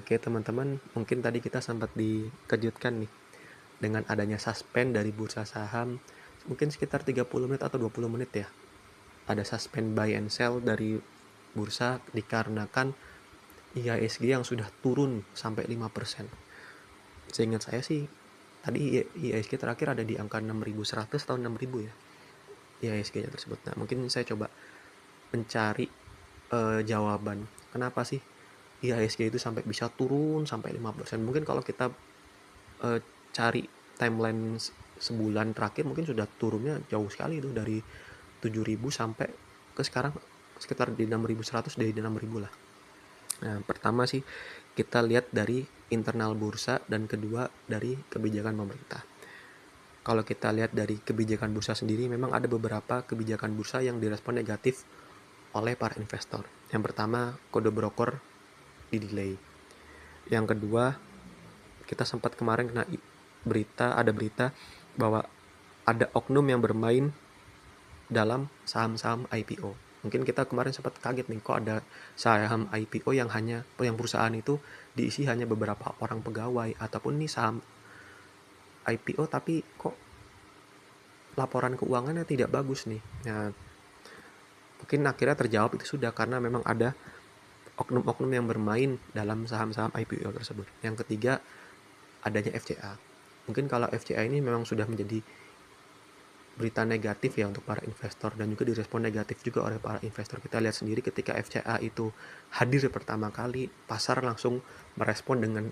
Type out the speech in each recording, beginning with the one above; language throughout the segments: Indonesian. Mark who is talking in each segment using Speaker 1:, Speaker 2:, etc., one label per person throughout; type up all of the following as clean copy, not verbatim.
Speaker 1: Oke teman-teman, mungkin tadi kita sempat dikejutkan nih dengan adanya suspend dari bursa saham, mungkin sekitar 30 menit atau 20 menit ya. Ada suspend buy and sell dari bursa dikarenakan IHSG yang sudah turun sampai 5%. Seingat saya sih, tadi IHSG terakhir ada di angka 6.100 atau 6.000 ya, IHSG-nya tersebut. Nah, mungkin saya coba mencari jawaban kenapa sih IHSG itu sampai bisa turun sampai 5%. Mungkin kalau kita cari timeline sebulan terakhir mungkin sudah turunnya jauh sekali itu, dari 7.000 sampai ke sekarang sekitar di 6.100, dari 6.000 lah. Nah, pertama sih kita lihat dari internal bursa dan kedua dari kebijakan pemerintah. Kalau kita lihat dari kebijakan bursa sendiri, memang ada beberapa kebijakan bursa yang direspon negatif oleh para investor. Yang pertama, kode broker di-delay. Yang kedua, kita sempat kemarin kena ada berita bahwa ada oknum yang bermain dalam saham-saham IPO. Mungkin kita kemarin sempat kaget nih, kok ada saham IPO yang perusahaan itu diisi hanya beberapa orang pegawai, ataupun nih saham IPO tapi kok laporan keuangannya tidak bagus nih. Nah, mungkin akhirnya terjawab itu sudah karena memang ada oknum-oknum yang bermain dalam saham-saham IPO tersebut. Yang ketiga, adanya FCA. Mungkin kalau FCA ini memang sudah menjadi berita negatif ya untuk para investor, dan juga direspon negatif juga oleh para investor. Kita lihat sendiri ketika FCA itu hadir pertama kali, pasar langsung merespon dengan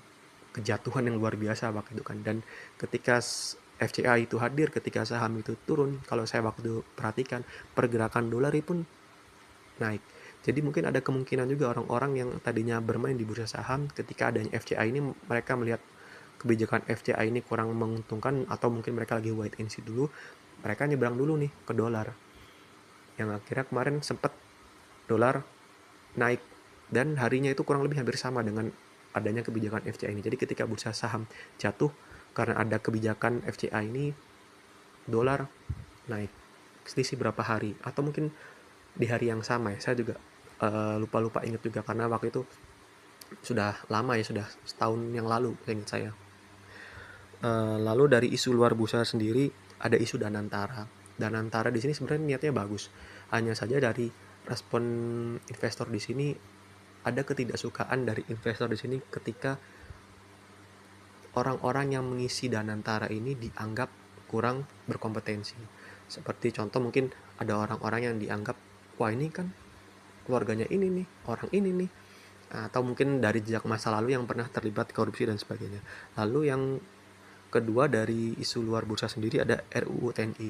Speaker 1: kejatuhan yang luar biasa waktu itu kan. Dan ketika FCA itu hadir, ketika saham itu turun, kalau saya waktu perhatikan, pergerakan dolar pun naik. Jadi mungkin ada kemungkinan juga orang-orang yang tadinya bermain di bursa saham, ketika adanya FCA ini, mereka melihat kebijakan FCA ini kurang menguntungkan, atau mungkin mereka lagi wait and see dulu, mereka nyebrang dulu nih ke dolar. Yang akhirnya kemarin sempat dolar naik, dan harinya itu kurang lebih hampir sama dengan adanya kebijakan FCA ini. Jadi ketika bursa saham jatuh karena ada kebijakan FCA ini, dolar naik selisih berapa hari, atau mungkin di hari yang sama ya, saya juga lupa ingat juga karena waktu itu sudah lama ya, sudah setahun yang lalu ingat saya. Lalu dari isu luar bursa sendiri, ada isu Danantara. Danantara di sini sebenarnya niatnya bagus, hanya saja dari respon investor di sini, ada ketidaksukaan dari investor di sini ketika orang-orang yang mengisi Danantara ini dianggap kurang berkompetensi. Seperti contoh, mungkin ada orang-orang yang dianggap, wah ini kan keluarganya ini nih, orang ini nih, atau mungkin dari jejak masa lalu yang pernah terlibat korupsi dan sebagainya. Lalu yang kedua, dari isu luar bursa sendiri, ada RUU TNI.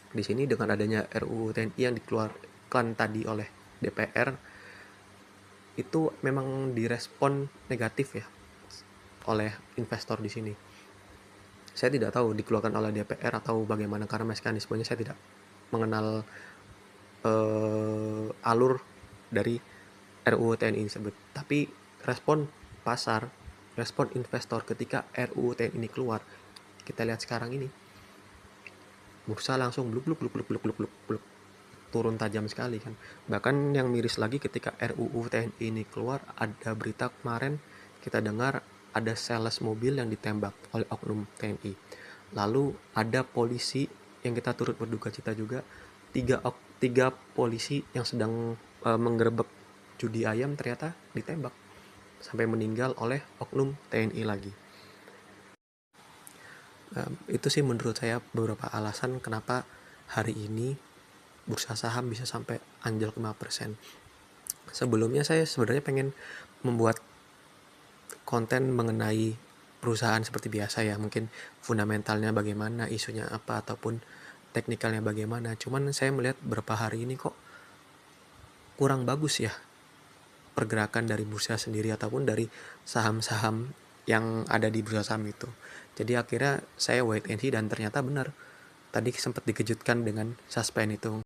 Speaker 1: Di sini dengan adanya RUU TNI yang dikeluarkan tadi oleh DPR, itu memang direspon negatif ya oleh investor di sini. Saya tidak tahu dikeluarkan oleh DPR atau bagaimana, karena mekanismenya saya tidak mengenal alur dari RUU TNI tersebut. Tapi respon pasar, respon investor ketika RUU TNI ini keluar, kita lihat sekarang ini, bursa langsung bluk turun tajam sekali kan. Bahkan yang miris lagi, ketika RUU TNI ini keluar, ada berita kemarin kita dengar ada sales mobil yang ditembak oleh oknum TNI. Lalu ada polisi yang kita turut berduka cita juga, tiga polisi yang sedang menggerebek judi ayam ternyata ditembak sampai meninggal oleh oknum TNI lagi. Itu sih menurut saya beberapa alasan kenapa hari ini bursa saham bisa sampai anjlok 5%. Sebelumnya saya sebenarnya pengen membuat konten mengenai perusahaan seperti biasa ya, mungkin fundamentalnya bagaimana, isunya apa, ataupun teknikalnya bagaimana. Cuman saya melihat beberapa hari ini kok kurang bagus ya pergerakan dari bursa sendiri ataupun dari saham-saham yang ada di bursa saham itu. Jadi akhirnya saya wait and see, dan ternyata benar, tadi sempat dikejutkan dengan suspend itu.